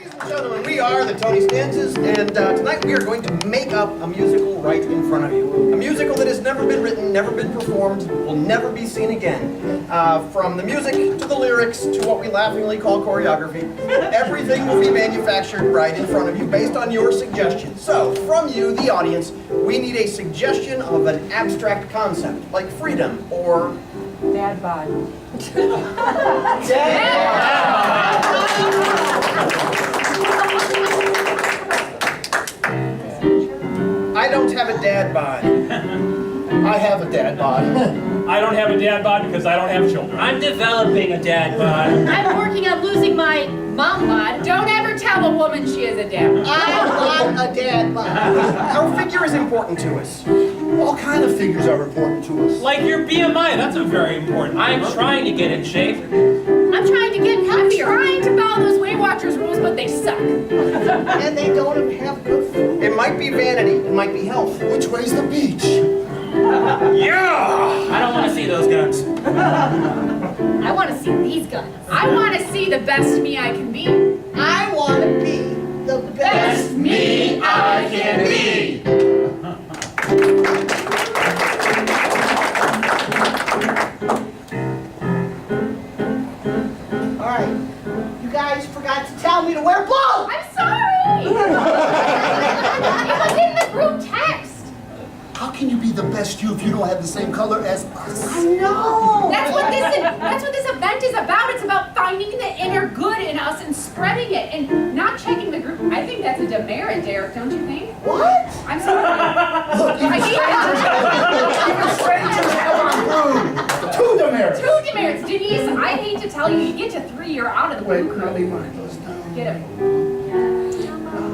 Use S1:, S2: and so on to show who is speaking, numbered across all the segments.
S1: Ladies and gentlemen, we are the Tony Stanzas, and tonight we are going to make up a musical right in front of you. A musical that has never been written, never been performed, will never be seen again. From the music to the lyrics to what we laughingly call choreography, everything will be manufactured right in front of you based on your suggestions. So, from you, the audience, we need a suggestion of an abstract concept, like freedom or...
S2: Dad bod.
S1: I don't have a dad bod. I have a dad bod.
S3: I don't have a dad bod because I don't have children.
S4: I'm developing a dad bod.
S2: I'm working on losing my mom bod. Don't ever tell a woman she is a dad bod.
S5: I want a dad bod.
S1: Our figure is important to us.
S5: All kind of figures are important to us.
S3: Like your BMI, that's a very important
S4: I'm
S3: number.
S4: trying to get in shape.
S2: I'm trying to get heavier. I'm trying to follow those Weight Watchers rules, but they suck.
S5: And they don't even have good food.
S1: It might be vanity, it might be health.
S5: Which way's the beach?
S1: Yeah!
S4: I don't want to see those guns.
S2: I want to see these guns. I want to see the best me I can be.
S5: I want to be the best
S2: me
S5: I can be. All right, you guys forgot to tell me to wear blue.
S2: I'm sorry. It was in the group text.
S5: How can you be the best you if you don't have the same color as us?
S2: I know. That's what this event is about. It's about finding the inner good in us and spreading it and not checking the group. I think that's a demerit, Derek, don't you think?
S5: What?
S2: I'm sorry.
S5: Look, even strangers have on blue. Two demerits.
S2: Two demerits. Denise, I hate to tell you, you get to 3, you're out of the
S5: Wait,
S2: blue crew.
S5: let me mark those down.
S2: Get him.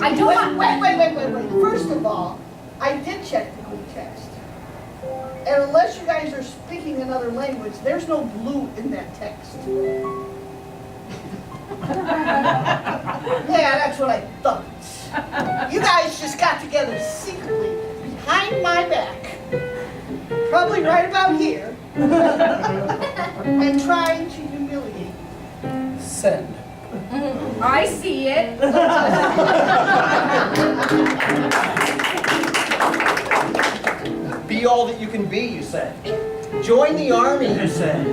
S2: I don't want...
S5: Wait. First of all, I did check the group text. And unless you guys are speaking another language, there's no blue in that text. Yeah, that's what I thought. You guys just got together secretly behind my back, probably right about here, and trying to humiliate me.
S1: Send.
S2: I see it.
S1: Be all that you can be, you said. Join the army, you said.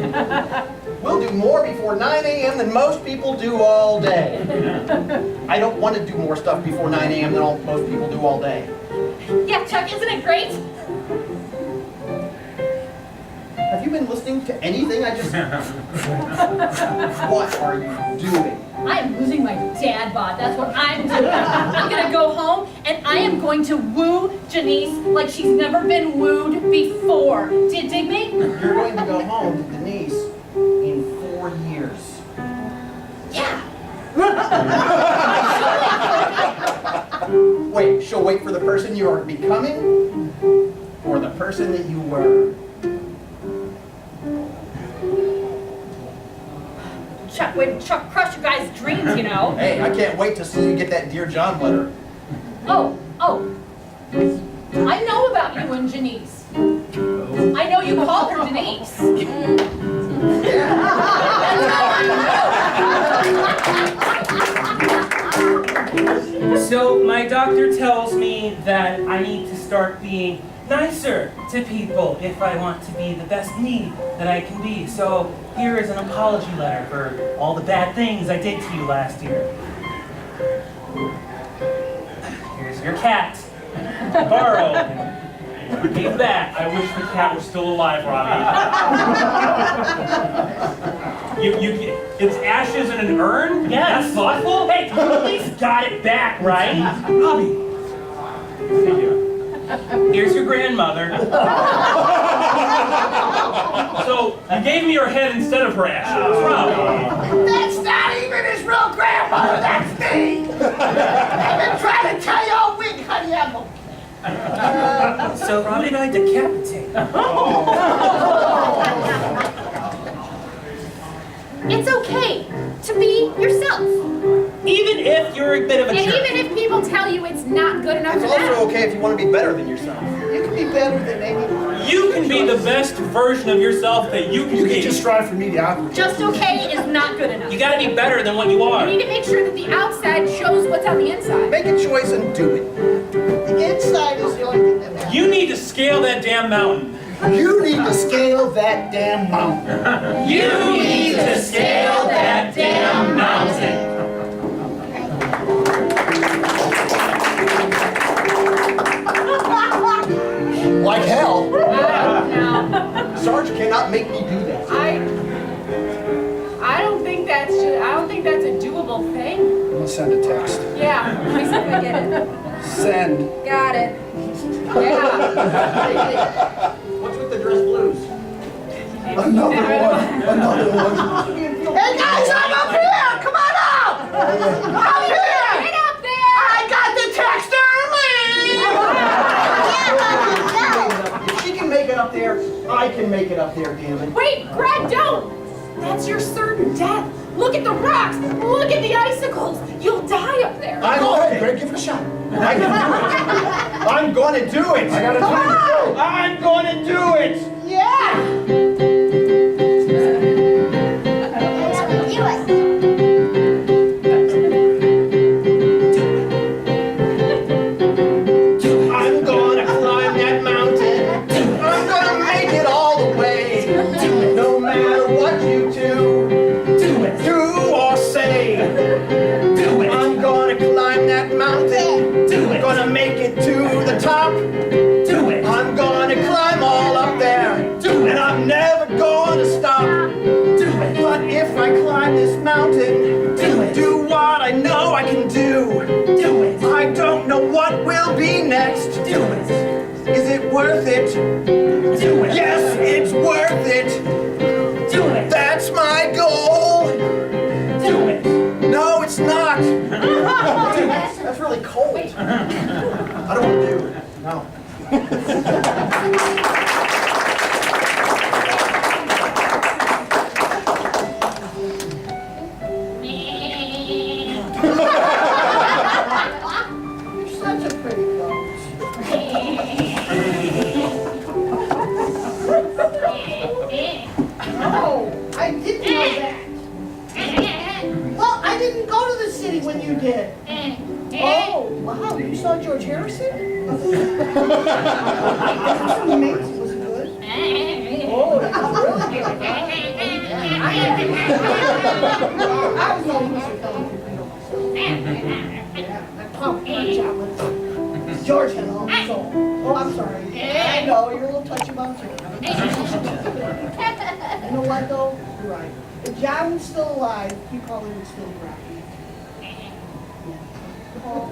S1: We'll do more before 9 a.m. than most people do all day. I don't want to do more stuff before 9 a.m. than most people do all day.
S2: Yeah, Chuck, isn't it great?
S1: Have you been listening to anything I just... What are you doing?
S2: I am losing my dad bod. That's what I'm doing. I'm going to go home and I am going to woo Janice like she's never been wooed before. Do you dig me?
S1: You're going to go home to Denise in 4 years.
S2: Yeah.
S1: Wait, she'll wait for the person you are becoming? Or the person that you were?
S2: Chuck crushed you guys' dreams, you know.
S1: Hey, I can't wait to see you get that Dear John letter.
S2: Oh. I know about you and Janice. I know you call her Denise.
S4: So my doctor tells me that I need to start being nicer to people if I want to be the best me that I can be. So here is an apology letter for all the bad things I did to you last year. Here's your cat. Borrowed. Gave back.
S3: I wish the cat was still alive, Robbie. It's ashes in an urn?
S4: Yes.
S3: That's thoughtful?
S4: Hey, you at least got it back, right?
S3: Robbie. Thank you.
S4: Here's your grandmother.
S3: So, you gave me her head instead of her ashes. Robbie.
S5: That's not even his real grandmother, that's me! I've been trying to tell you all week, honey,
S4: So who did I decapitate?
S2: It's okay to be yourself.
S4: Even if you're a bit of a
S2: And
S4: jerk.
S2: even if people tell you it's not good enough
S1: It's
S2: for them.
S1: also okay if you want to be better than yourself.
S5: You can be better than anyone.
S3: You can be the best version of yourself that you can
S5: You
S3: be.
S5: can just strive for mediocrity.
S2: Just okay is not good enough.
S4: You gotta be better than what you
S2: You
S4: are.
S2: need to make sure that the outside shows What's on the inside?
S1: Make a choice and do it.
S5: The inside is the only thing that matters.
S3: You need to scale that damn mountain.
S6: You need to scale that damn mountain.
S3: You need to scale that damn mountain.
S6: Like hell.
S2: No.
S1: Sarge cannot make me do that.
S2: I don't think that's a doable thing.
S6: I'm gonna send a text.
S2: Yeah, let me see if I get it.
S6: Send.
S2: Got it. Yeah.
S1: What's with the dress blues?
S6: Another one. Another one.
S5: Hey guys, I'm up here! Come on up! Up here!
S2: Get up there!
S5: I got the text early!
S1: If she can make it up there, I can make it up there, damn it.
S2: Wait, Greg, don't! That's your certain death. Look at the rocks. Look at the icicles. You'll die up there.
S6: Go ahead, Greg, give it a shot.
S1: I can do it. I'm gonna do it.
S6: I got a
S5: Come
S6: time.
S5: on!
S1: I'm gonna do it.
S5: Yeah!
S1: I'm gonna climb that mountain. I'm gonna make it all the way. No matter what you do or say. I'm gonna climb that mountain. Gonna make it to the top. I'm gonna climb all up there. And I'm never gonna stop. But if I climb this mountain, do what I know I can do. I don't know what will be next. Is it worth it? Yes, it's worth it. That's my goal. No, it's not. That's really cold. I don't want to do it. No.
S5: You're such a pretty goat. Oh, I didn't know that. Well, I didn't go to the city when you did. Oh, wow, you saw George Harrison? That was amazing. Was it good? Oh, it was really good. I was only Mr. Kelly. Yeah, that pump punch out with George had all the soul. Oh, I'm sorry. I know, you're a little touchy about it. You know what, though? You're right. If John was still alive, he probably would still be rapping. Paul.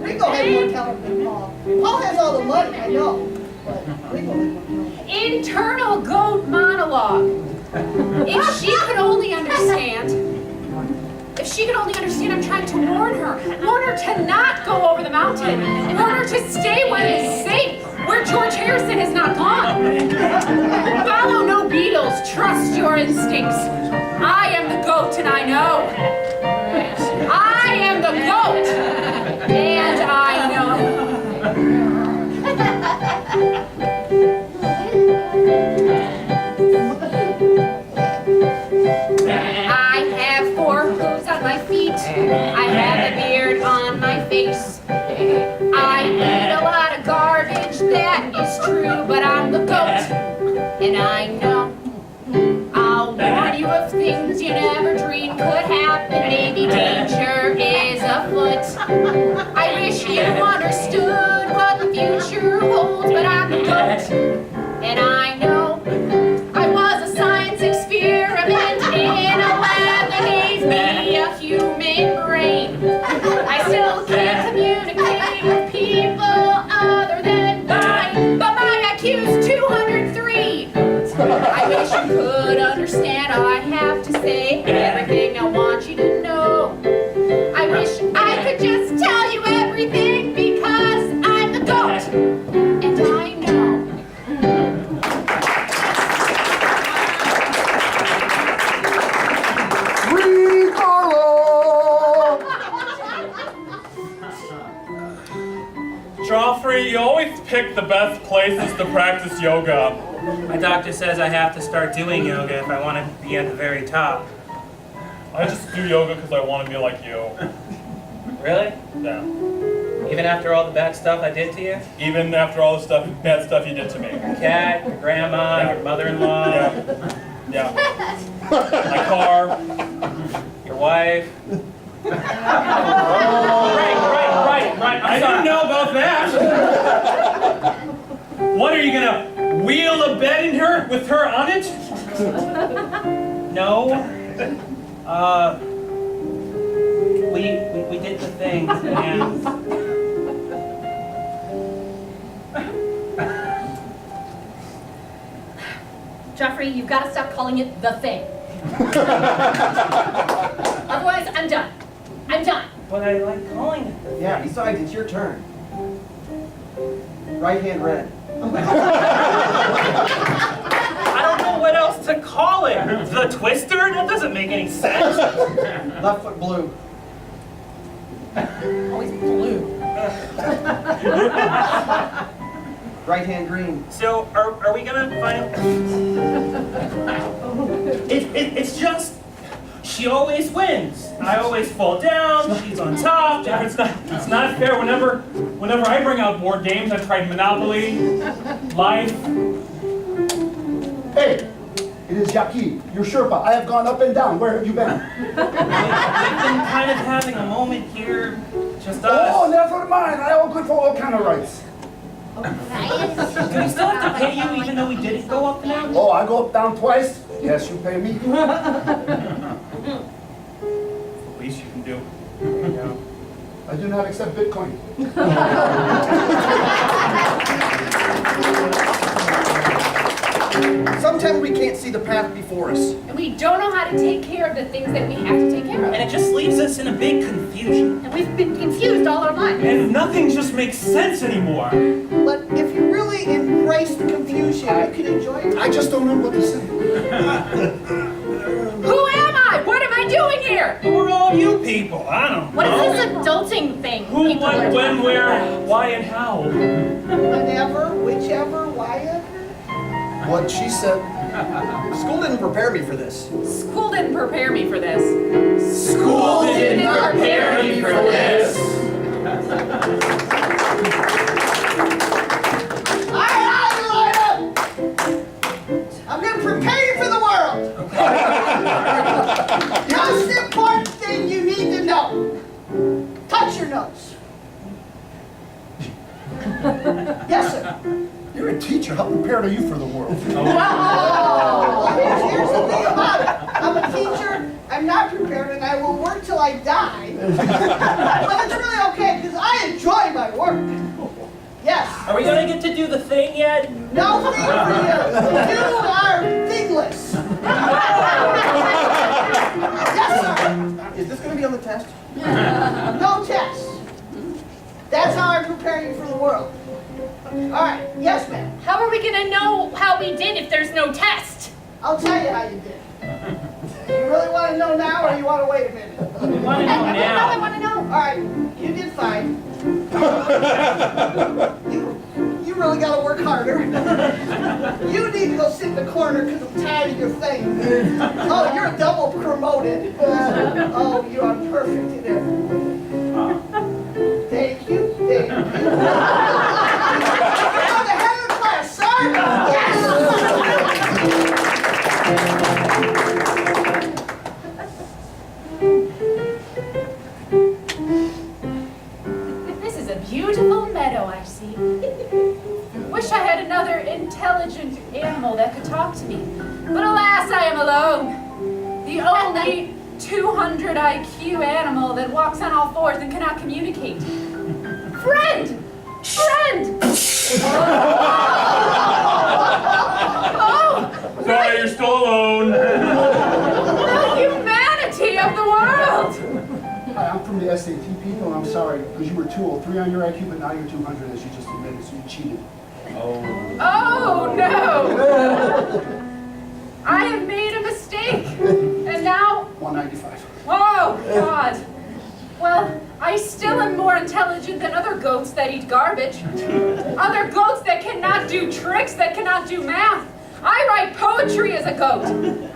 S5: Rico had more talent than Paul. Paul has all the money, I know. But Rico had more talent.
S2: Internal goat monologue. If she could only understand. If she could only understand, I'm trying to warn her. Warn her to not go over the mountain. Warn her to stay where it is safe, where George Harrison has not gone. Follow no Beatles. Trust your instincts. I am the goat, and I know. I am the goat, and I know. I have 4 hooves on my feet. I have a beard on my face. I eat a lot of garbage, that is true, but I'm the goat, and I know. I'll warn you of things you never dreamed could happen. Maybe danger is afoot. I wish you understood what the future holds, but I'm the goat, and I know. I was a science experiment in a lab that gave me a human brain. I still can't communicate with people other than mine, but my IQ's 203. I wish you could understand all I have to say, everything I want you to know. I wish I could just tell you everything because I'm the goat, and I know.
S3: Joffrey, you always pick the best places to practice yoga.
S4: My doctor says I have to start doing yoga if I want to be at the very top.
S3: I just do yoga because I want to be like you.
S4: Really?
S3: Yeah.
S4: Even after all the bad stuff I did to you?
S3: Even after all the bad stuff you did to me.
S4: Your cat, your grandma,
S3: Yeah.
S4: your mother-in-law,
S3: Yeah. My car.
S4: your wife. Right.
S3: I didn't know about that. What, are you gonna wheel a bed in her with her on it?
S4: No. We did the thing, and
S2: Jeffrey, you've got to stop calling it the thing. Otherwise, I'm done. I'm done.
S4: but I like calling it the thing.
S1: Yeah, besides, it's your turn. Right hand red.
S4: I don't know what else to call it. The twister? That doesn't make any sense.
S1: Left foot blue.
S2: Always blue.
S1: Right hand green.
S4: So, are we gonna find... It's just... She always wins. I always fall down, she's on top.
S3: It's not fair. Whenever I bring out board games, I've tried Monopoly, Life.
S6: Hey, it is Yaki, your Sherpa. I have gone up and down. Where have you been?
S4: We've been kind of having a moment here, just us.
S6: Oh, never mind. I all good for all kind of rights.
S4: Do we still have to pay you even though we didn't go up and down?
S6: Oh, I go up down twice. Yes, you pay me.
S3: Least you can do.
S6: I do not accept Bitcoin.
S1: Sometimes we can't see the path before us.
S2: And we don't know how to take care of the things that we have to take care of.
S4: And it just leaves us in a big confusion.
S2: And we've been confused all our lives.
S3: And nothing just makes sense anymore.
S5: But if you really embrace the confusion, you can enjoy it.
S6: I just don't know what to say.
S2: Who am I? What am I doing here?
S4: Who are all you people? I don't
S2: What
S4: know.
S2: is this adulting thing?
S3: Who,
S2: people
S3: what,
S2: are
S3: when,
S2: talking
S3: where,
S2: about?
S3: why, and how?
S5: Whenever, whichever, whyever.
S6: What she said.
S1: School didn't prepare me for this.
S2: School didn't prepare me for this.
S3: School
S2: didn't prepare me for this.
S5: All right, I'm going to prepare you for the world. Most important thing you need to know. Touch your nose. Yes, sir.
S6: You're a teacher. How prepared are you for the world?
S5: Well, here's the thing about it. I'm a teacher. I'm not prepared, and I will work till I die. But it's really okay because I enjoy my work. Yes.
S4: Are we gonna get to do the thing yet?
S5: No thing for you. You are thingless. Yes, sir.
S1: Is this going to be on the test?
S5: No test. That's how I prepare you for the world. All right. Yes, ma'am.
S2: How are we going to know how we did if there's no test?
S5: I'll tell you how you did. You really want to know now, or you want to wait a minute?
S4: We wanna know
S2: I
S4: now.
S2: want to know.
S5: All right. You did fine. You really got to work harder. You need to go sit in the corner because I'm tired of your thing. Oh, you're double promoted. Oh, you are perfect in everything. Thank you. Thank you. You're the head of the class, sir. Yes.
S2: This is a beautiful meadow I see. Wish I had another intelligent animal that could talk to me. But alas, I am alone. The only 200 IQ animal that walks on all fours and cannot communicate. Friend! Friend! Oh!
S3: Sorry, you're still alone.
S2: The humanity of the world!
S6: Hi, I'm from the SAT people. I'm sorry because you were 203 on your IQ, but now you're 200 as you just admitted, so you cheated.
S2: Oh no! I have made a mistake! And now
S6: 195.
S2: oh, God. Well, I still am more intelligent than other goats that eat garbage. Other goats that cannot do tricks, that cannot do math. I write poetry as a goat.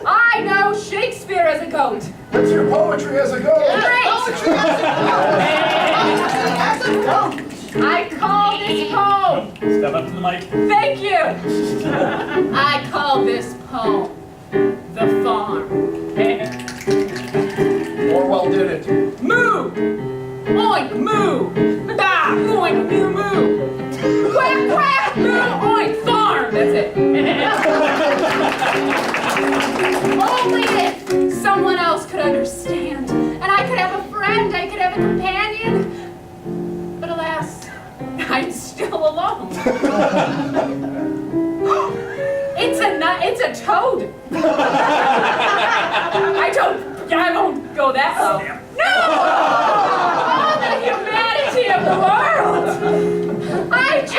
S2: I know Shakespeare as a goat.
S6: What's your poetry as a goat?
S2: Great.
S5: Poetry as a goat.
S2: I call this poem.
S3: Step up to the mic.
S2: Thank you. I call this poem The Farm.
S6: Orwell did it.
S2: Moo! Oink, moo! Bah! Oink, moo, moo! Quack, quack, moo, oink, farm! That's it. Only if someone else could understand, and I could have a friend, I could have a companion. But alas, I'm still alone. It's a toad. I won't go that low. No! Oh, the humanity of the world! I just...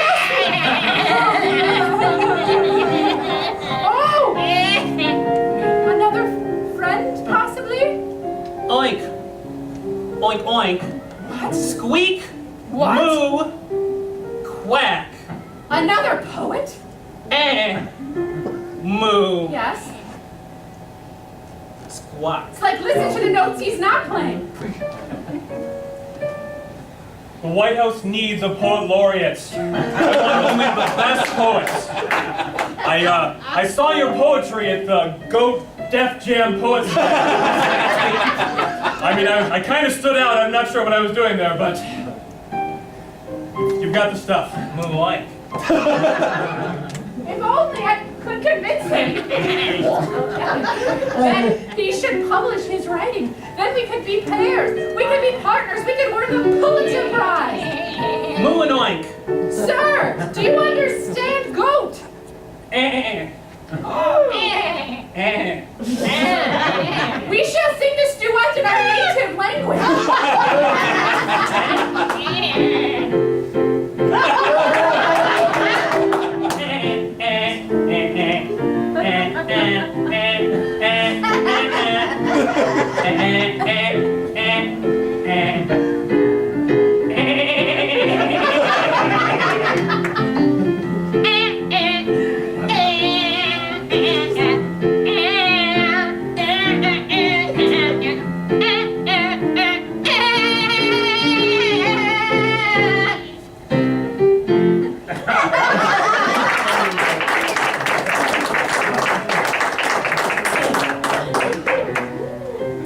S2: Oh! Another friend, possibly?
S4: Oink. Oink, oink.
S2: What?
S4: Squeak.
S2: What?
S4: Moo. Quack.
S2: Another poet?
S4: Moo.
S2: Yes.
S4: Squawk.
S2: It's like, listen to the notes he's not playing.
S3: The White House needs a poet laureate. I want only the best poets. I saw your poetry at the Goat Def Jam Poets. I mean, I kind of stood out. I'm not sure what I was doing there, but you've got the stuff.
S4: Moo oink.
S2: If only I could convince him that he should publish his writing. Then we could be pairs. We could be partners. We could win the Pulitzer Prize.
S4: Moo and oink.
S2: Sir, do you understand goat? We shall sing this duet in our native language.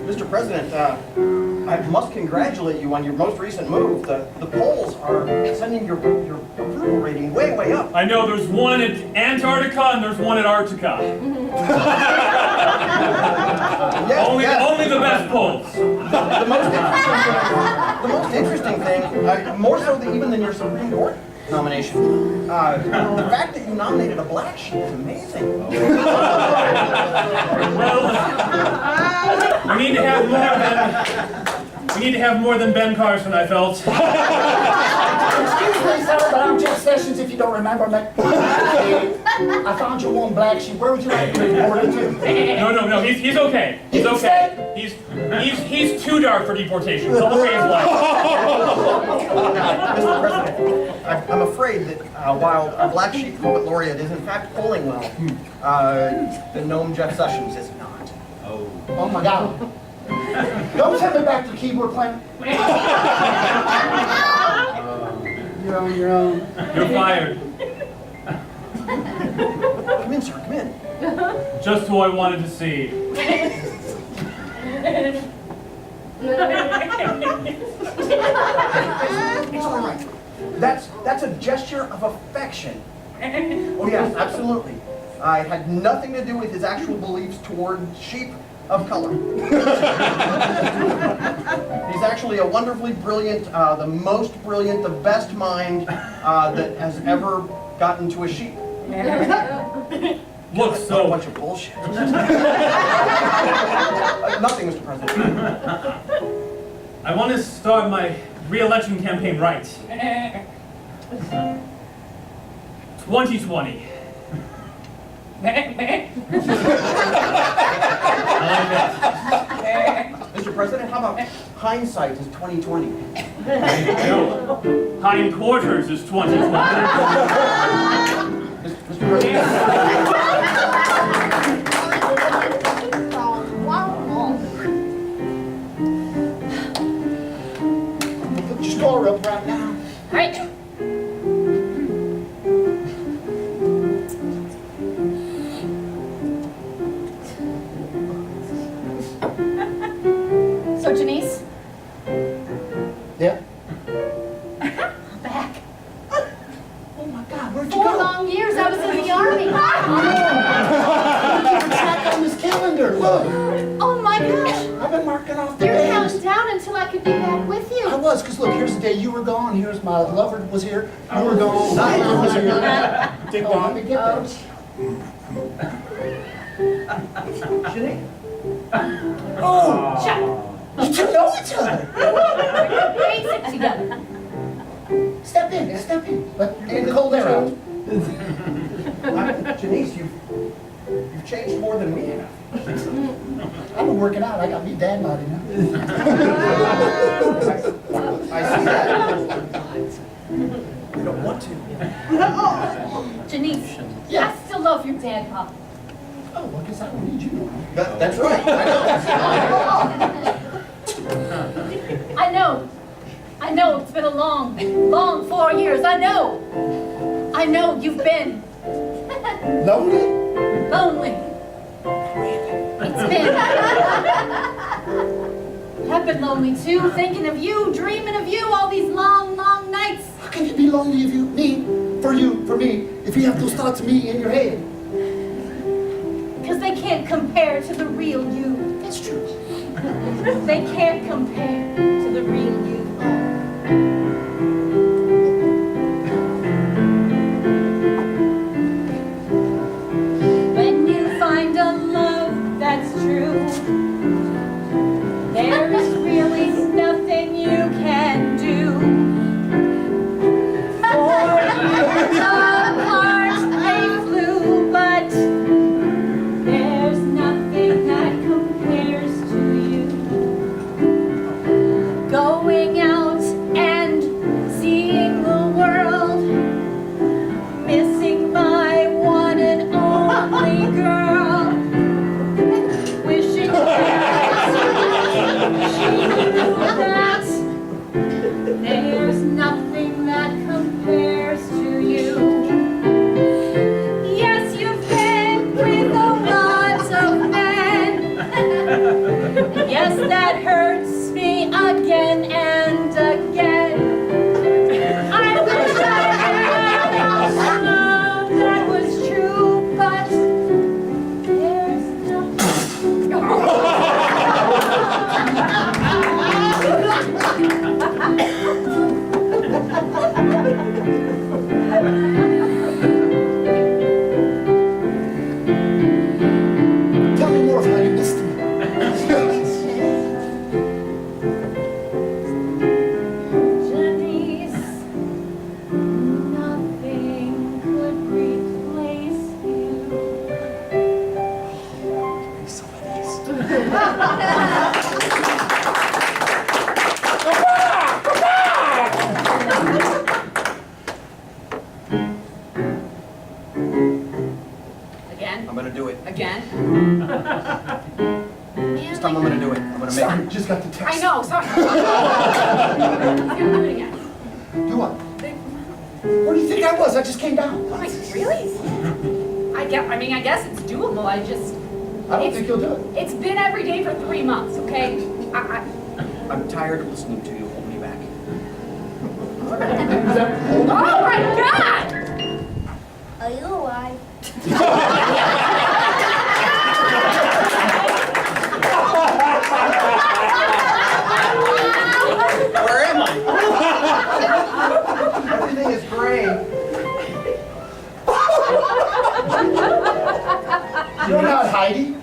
S1: Mr. President, I must congratulate you on your most recent move. The polls are sending your approval rating way up.
S3: I know there's one at Antarctica and there's one at Arctica.
S1: Yes, yes.
S3: Only the best polls.
S1: The most interesting thing, more so even than your Supreme Court nomination, the fact that you nominated a black sheep is amazing.
S3: Well, we need to have more than Ben Carson, I felt.
S7: Excuse me, sir, but I'm Jeff Sessions, if you don't remember me. I found you one black sheep. Where would you like to be reported to?
S3: No, he's okay. He's okay. He's too dark for deportation. He'll pay his life.
S1: Mr. President, I'm afraid that while our Black Sheep Poet Laureate is in fact polling well, the gnome Jeff Sessions is not.
S7: Oh my God. Don't send me back to the keyboard playing. You're on your own.
S3: You're fired.
S1: Come in, sir, come in.
S3: Just who I wanted to see.
S1: It's all right. That's a gesture of affection. Oh yes, absolutely. It had nothing to do with his actual beliefs toward sheep of color. He's actually a wonderfully brilliant, the most brilliant, the best mind that has ever gotten to a sheep.
S3: Look,
S1: A
S3: so
S1: bunch of bullshit. Nothing, Mr. President.
S3: I want to start my re-election campaign right. 2020.
S1: Mr. President, how about hindsight is 2020?
S3: No. Hindquarters is 2020.
S1: Mr. President.
S7: you call her up right now?
S2: Right. So, Janice,
S7: Yeah?
S2: I'm back.
S7: Oh my God, where'd you
S2: 4
S7: go?
S2: long years I was in the army.
S7: Keep track on this calendar. Look,
S2: Oh my gosh.
S7: I've been marking off the
S2: You're
S7: days.
S2: counting down until I could be back with
S7: I
S2: you.
S7: was, because look, here's the day you were gone. Here's my lover was here. You were gone. I was here.
S3: Ding
S7: Oh, let me
S3: dong.
S7: get that. Oh,
S2: Shut.
S7: you two know each other.
S2: Basic together.
S7: Step in, step in. Let the cold air out.
S1: Janice, you've changed more than we have.
S7: I've been working out. I got me dad body now.
S1: I see that. You don't want to.
S2: Janice,
S7: Yeah.
S2: I still love your dad, Pop.
S7: Oh, well, I guess I don't need you no more.
S1: That's right. I know.
S2: I know it's been a long, long 4 years. I know you've been
S7: Lonely?
S2: lonely. It's been. I've been lonely too, thinking of you, dreaming of you all these long, long nights.
S7: How can you be lonely if for me, if you have those thoughts of me in your head?
S2: Because they can't compare to the real you.
S7: That's true.
S2: They can't compare to the real you. When you find a love that's true, there's really nothing you can do. For years apart they flew, but there's nothing that compares to you. Going out and seeing the world, missing my one and only girl, wishing that she knew that there's nothing that compares to you. Yes, you've been with a lot of men. Yes, that hurts me again and again. I wish I had love that was true, but there's
S7: Tell me more of how you missed me.
S2: Janice, nothing could replace you.
S7: Some of these.
S2: Again?
S1: I'm gonna do it.
S2: Again?
S1: This time I'm gonna do it. I'm gonna make
S7: Sorry,
S1: it.
S7: just got the text.
S2: I know, sorry. I'm gonna do it again.
S7: Do what? Where do you think I was? I just came down.
S2: Like, really? I guess it's doable.
S7: I don't think you'll do it.
S2: It's been every day for 3 months, okay?
S1: I'm tired of listening to you. Hold me back.
S7: Is that-
S2: Oh my God!
S8: Are you alive?
S1: Where am I? Everything is gray.
S7: You're not Heidi.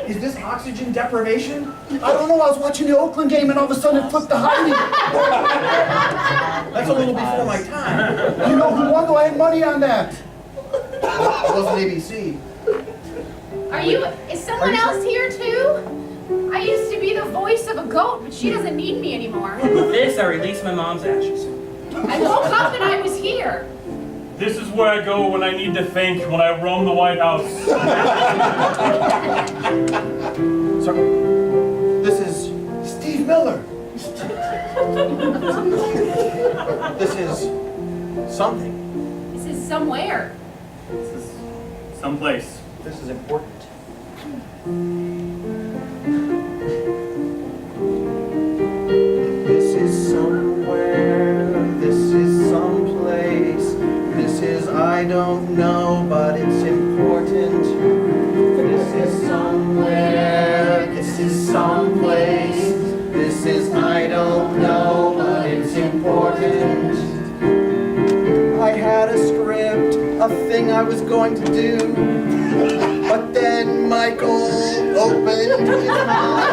S1: Is this oxygen deprivation?
S7: I don't know. I was watching the Oakland game and all of a sudden it flipped to Heidi.
S1: That's a little before my time.
S7: You know who won though? I had money on that.
S1: It wasn't ABC.
S2: Is someone else here too? I used to be the voice of a goat, but she doesn't need me anymore.
S4: With this, I release my mom's ashes.
S2: I woke up and I was here.
S3: This is where I go when I need to think, when I roam the White House.
S1: So, this is
S7: Steve Miller.
S1: This is something.
S2: This is somewhere.
S3: This is someplace.
S1: This is important. This is somewhere. This is someplace. This is I don't know, but it's important. This is somewhere. This is someplace. This is I don't know, but it's important. I had a script, a thing I was going to do, but then Michael opened his mouth,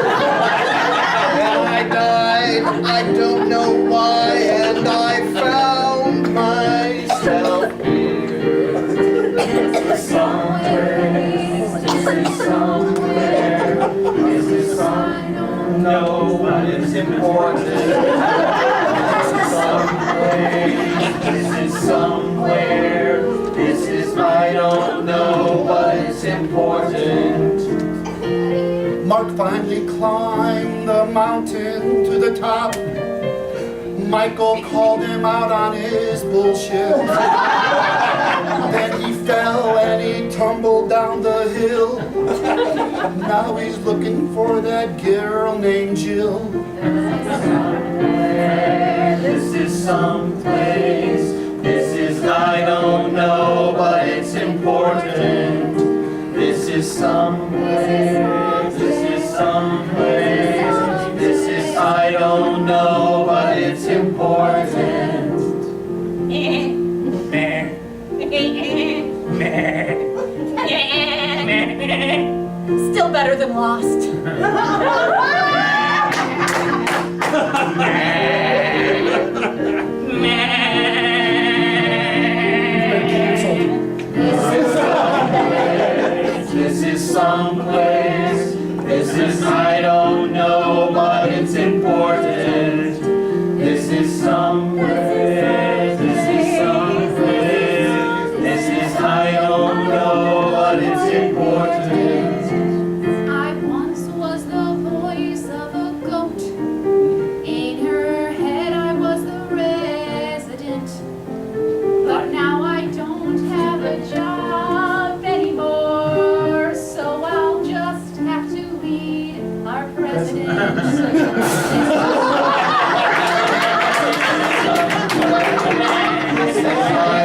S1: and I died. I don't know why, and I found myself here. This is somewhere. This is somewhere. This is I don't know, but it's important. This is somewhere. This is somewhere. This is I don't know, but it's important.
S7: Mark finally climbed the mountain to the top. Michael called him out on his bullshit. Then he fell and he tumbled down the hill. Now he's looking for that girl named Jill.
S1: This is someplace. This is I don't know, but it's important. This is somewhere. This is someplace. This is I don't know, but it's important.
S2: Still better than Lost.
S1: This is someplace. This is I don't know, but it's important. This is somewhere. This is someplace. This is I don't know, but it's important.
S2: I once was the voice of a goat. In her head I was the resident. But now I don't have a job anymore, so I'll just have to lead our president.
S1: This is I